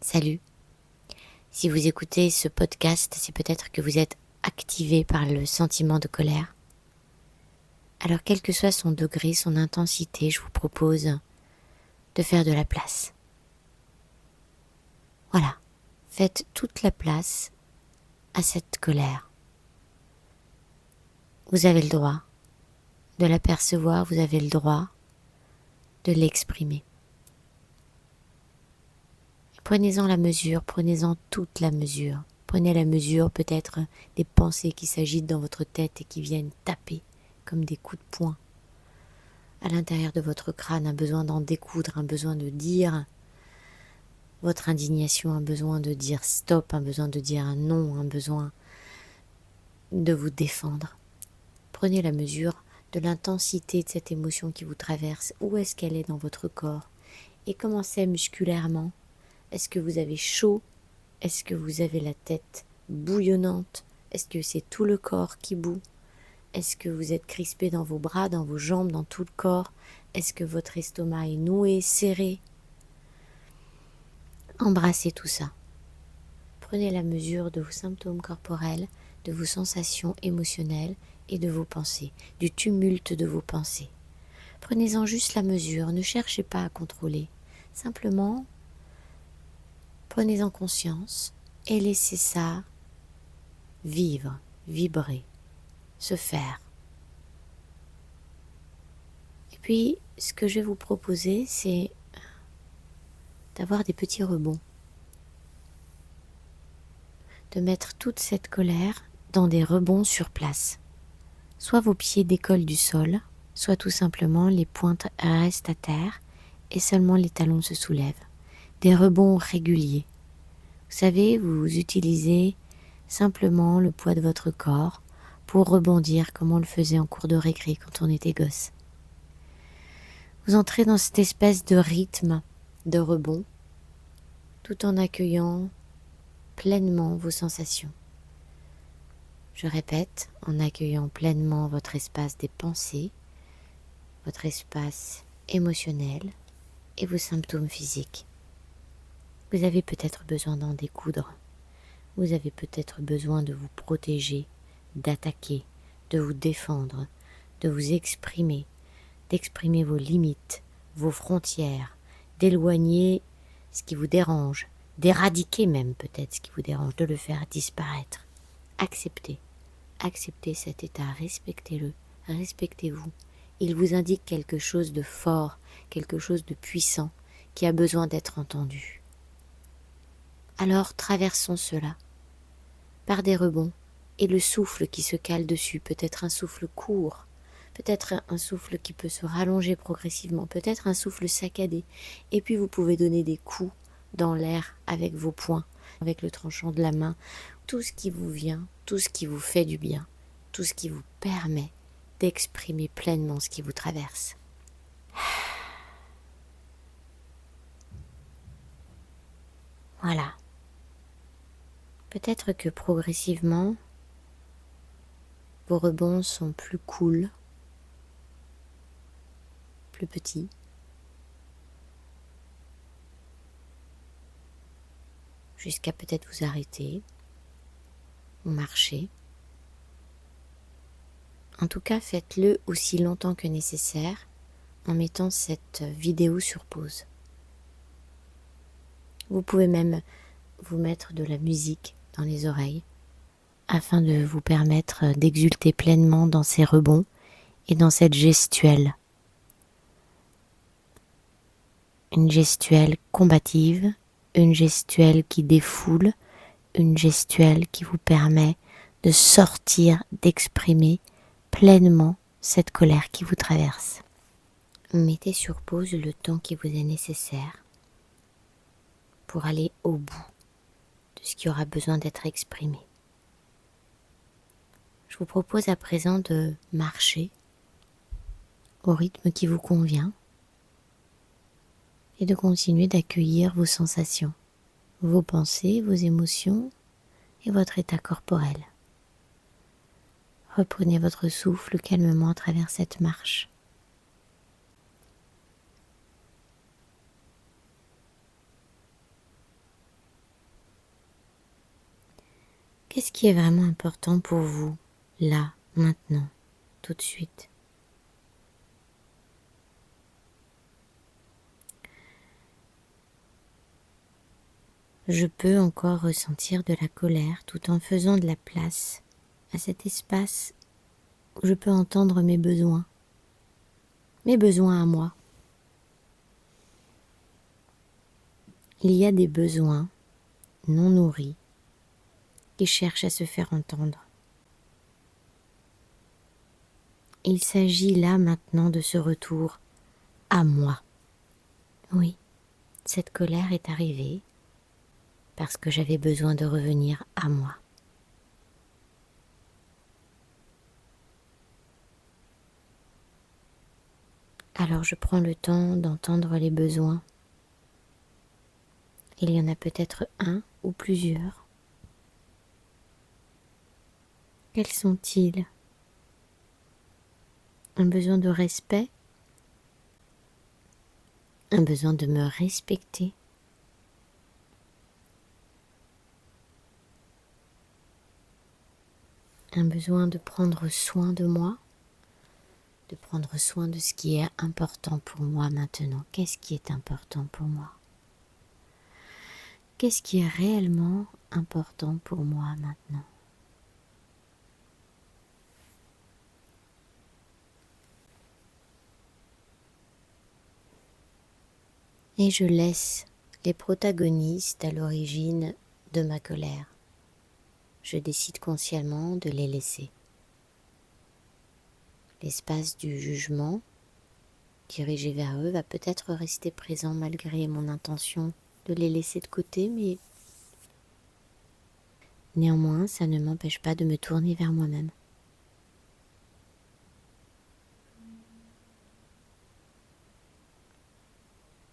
Salut. Si vous écoutez ce podcast, c'est peut-être que vous êtes activé par le sentiment de colère. Alors quel que soit son degré, son intensité, je vous propose de faire de la place. Voilà, faites toute la place à cette colère. Vous avez le droit de l'apercevoir, vous avez le droit de l'exprimer. Prenez-en la mesure, prenez-en toute la mesure. Prenez la mesure peut-être des pensées qui s'agitent dans votre tête et qui viennent taper comme des coups de poing à l'intérieur de votre crâne, un besoin d'en découdre, un besoin de dire votre indignation, un besoin de dire stop, un besoin de dire un non, un besoin de vous défendre. Prenez la mesure de l'intensité de cette émotion qui vous traverse. Où est-ce qu'elle est dans votre corps? Et comment c'est musculairement? Est-ce que vous avez chaud? Est-ce que vous avez la tête bouillonnante? Est-ce que c'est tout le corps qui bout? Est-ce que vous êtes crispé dans vos bras, dans vos jambes, dans tout le corps? Est-ce que votre estomac est noué, serré? Embrassez tout ça. Prenez la mesure de vos symptômes corporels, de vos sensations émotionnelles et de vos pensées, du tumulte de vos pensées. Prenez-en juste la mesure, ne cherchez pas à contrôler. Simplement, prenez-en conscience et laissez ça vivre, vibrer, se faire. Et puis, ce que je vais vous proposer, c'est d'avoir des petits rebonds. De mettre toute cette colère dans des rebonds sur place. Soit vos pieds décollent du sol, soit tout simplement les pointes restent à terre et seulement les talons se soulèvent. Des rebonds réguliers. Vous savez, vous utilisez simplement le poids de votre corps pour rebondir comme on le faisait en cours de récré quand on était gosse. Vous entrez dans cette espèce de rythme de rebond tout en accueillant pleinement vos sensations. Je répète, en accueillant pleinement votre espace des pensées, votre espace émotionnel et vos symptômes physiques. Vous avez peut-être besoin d'en découdre. Vous avez peut-être besoin de vous protéger, d'attaquer, de vous défendre, de vous exprimer, d'exprimer vos limites, vos frontières, d'éloigner ce qui vous dérange, d'éradiquer même peut-être ce qui vous dérange, de le faire disparaître. Acceptez cet état, respectez-le, respectez-vous. Il vous indique quelque chose de fort, quelque chose de puissant qui a besoin d'être entendu. Alors traversons cela par des rebonds et le souffle qui se cale dessus, peut-être un souffle court, peut-être un souffle qui peut se rallonger progressivement, peut-être un souffle saccadé. Et puis vous pouvez donner des coups dans l'air avec vos poings, avec le tranchant de la main, tout ce qui vous vient, tout ce qui vous fait du bien, tout ce qui vous permet d'exprimer pleinement ce qui vous traverse. Voilà. Peut-être que progressivement, vos rebonds sont plus cool, plus petits. Jusqu'à peut-être vous arrêter, ou marcher. En tout cas, faites-le aussi longtemps que nécessaire en mettant cette vidéo sur pause. Vous pouvez même vous mettre de la musique dans les oreilles afin de vous permettre d'exulter pleinement dans ces rebonds et dans cette gestuelle. Une gestuelle combative, une gestuelle qui défoule, une gestuelle qui vous permet de sortir, d'exprimer pleinement cette colère qui vous traverse. Mettez sur pause le temps qui vous est nécessaire pour aller au bout de ce qui aura besoin d'être exprimé. Je vous propose à présent de marcher au rythme qui vous convient et de continuer d'accueillir vos sensations, vos pensées, vos émotions et votre état corporel. Reprenez votre souffle calmement à travers cette marche. Qu'est-ce qui est vraiment important pour vous, là, maintenant, tout de suite? Je peux encore ressentir de la colère tout en faisant de la place à cet espace où je peux entendre mes besoins à moi. Il y a des besoins non nourris qui cherchent à se faire entendre. Il s'agit là maintenant de ce retour à moi. Oui, cette colère est arrivée parce que j'avais besoin de revenir à moi. Alors je prends le temps d'entendre les besoins. Il y en a peut-être un ou plusieurs. Quels sont-ils? Un besoin de respect, un besoin de me respecter, un besoin de prendre soin de moi, de prendre soin de ce qui est important pour moi maintenant. Qu'est-ce qui est important pour moi? Qu'est-ce qui est réellement important pour moi maintenant? Et je laisse les protagonistes à l'origine de ma colère. Je décide consciemment de les laisser. L'espace du jugement dirigé vers eux va peut-être rester présent malgré mon intention de les laisser de côté, mais néanmoins, ça ne m'empêche pas de me tourner vers moi-même.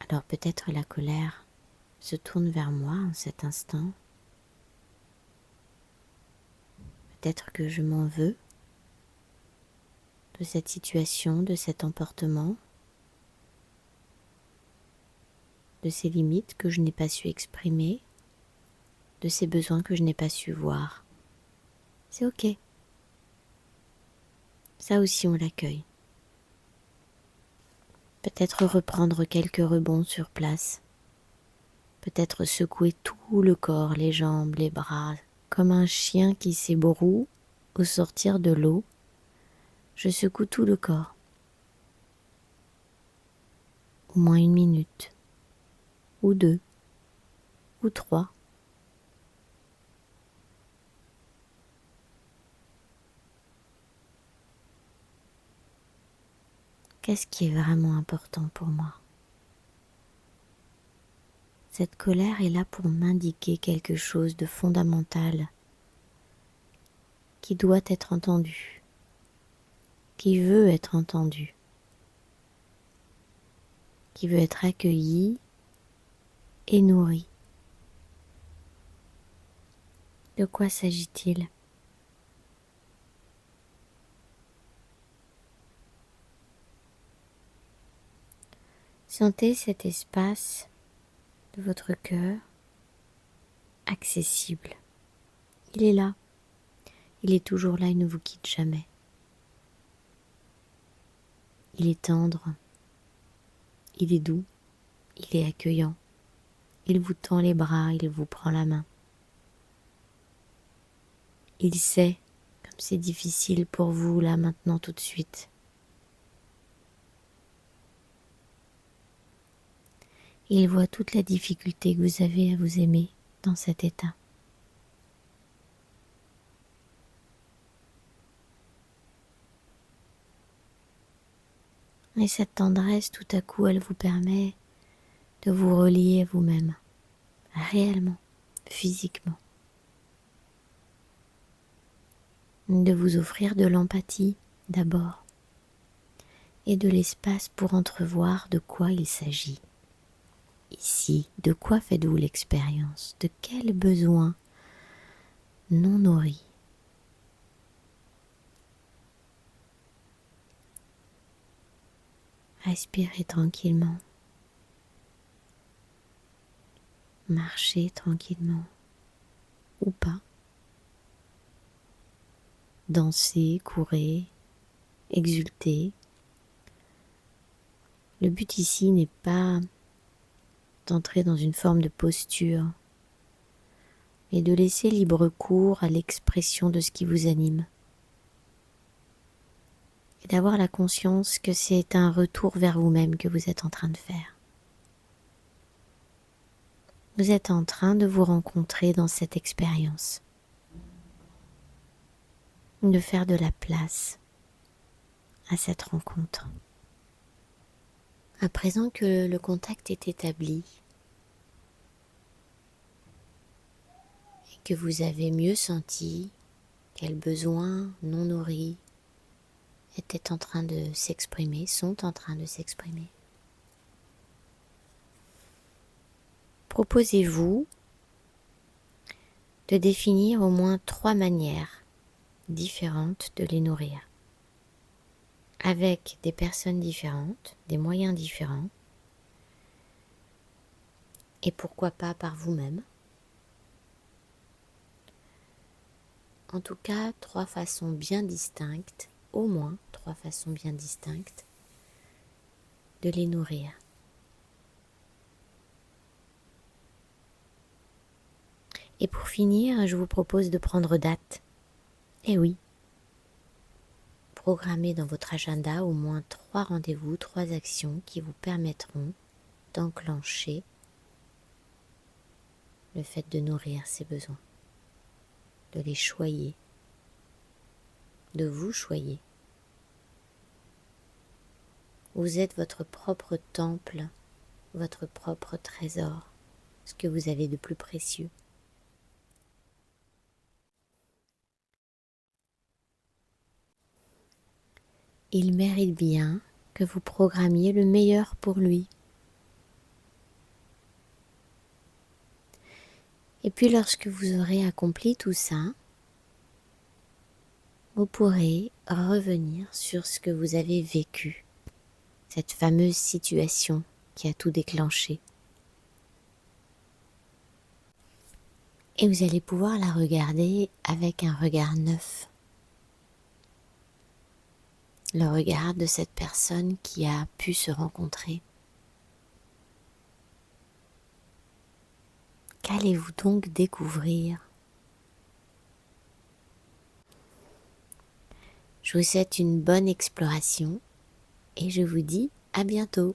Alors peut-être la colère se tourne vers moi en cet instant. Peut-être que je m'en veux de cette situation, de cet emportement, de ces limites que je n'ai pas su exprimer, de ces besoins que je n'ai pas su voir. C'est ok. Ça aussi on l'accueille. Peut-être reprendre quelques rebonds sur place. Peut-être secouer tout le corps, les jambes, les bras, comme un chien qui s'ébroue au sortir de l'eau. Je secoue tout le corps. Au moins 1 minute, ou 2, ou 3. Qu'est-ce qui est vraiment important pour moi? Cette colère est là pour m'indiquer quelque chose de fondamental qui doit être entendu, qui veut être entendu, qui veut être accueilli et nourri. De quoi s'agit-il? Sentez cet espace de votre cœur accessible. Il est là. Il est toujours là, il ne vous quitte jamais. Il est tendre. Il est doux. Il est accueillant. Il vous tend les bras, il vous prend la main. Il sait comme c'est difficile pour vous là maintenant tout de suite. Il voit toute la difficulté que vous avez à vous aimer dans cet état. Et cette tendresse, tout à coup, elle vous permet de vous relier à vous-même, réellement, physiquement. De vous offrir de l'empathie d'abord, et de l'espace pour entrevoir de quoi il s'agit. Ici, de quoi faites-vous l'expérience? De quels besoins non nourris? Respirez tranquillement. Marchez tranquillement. Ou pas. danser, courir, exulter. Le but ici n'est pas d'entrer dans une forme de posture, mais de laisser libre cours à l'expression de ce qui vous anime. Et d'avoir la conscience que c'est un retour vers vous-même que vous êtes en train de faire. Vous êtes en train de vous rencontrer dans cette expérience, de faire de la place à cette rencontre. À présent que le contact est établi et que vous avez mieux senti quels besoins non nourris étaient en train de s'exprimer, sont en train de s'exprimer, proposez-vous de définir au moins 3 manières différentes de les nourrir, avec des personnes différentes, des moyens différents, et pourquoi pas par vous-même. En tout cas, 3 façons bien distinctes, au moins 3 façons bien distinctes de les nourrir. Et pour finir, je vous propose de prendre date. Eh oui, programmez dans votre agenda au moins 3 rendez-vous, 3 actions qui vous permettront d'enclencher le fait de nourrir ces besoins, de les choyer, de vous choyer. Vous êtes votre propre temple, votre propre trésor, ce que vous avez de plus précieux. Il mérite bien que vous programmiez le meilleur pour lui. Et puis lorsque vous aurez accompli tout ça, vous pourrez revenir sur ce que vous avez vécu, cette fameuse situation qui a tout déclenché. Et vous allez pouvoir la regarder avec un regard neuf. Le regard de cette personne qui a pu se rencontrer. Qu'allez-vous donc découvrir ? Je vous souhaite une bonne exploration et je vous dis à bientôt.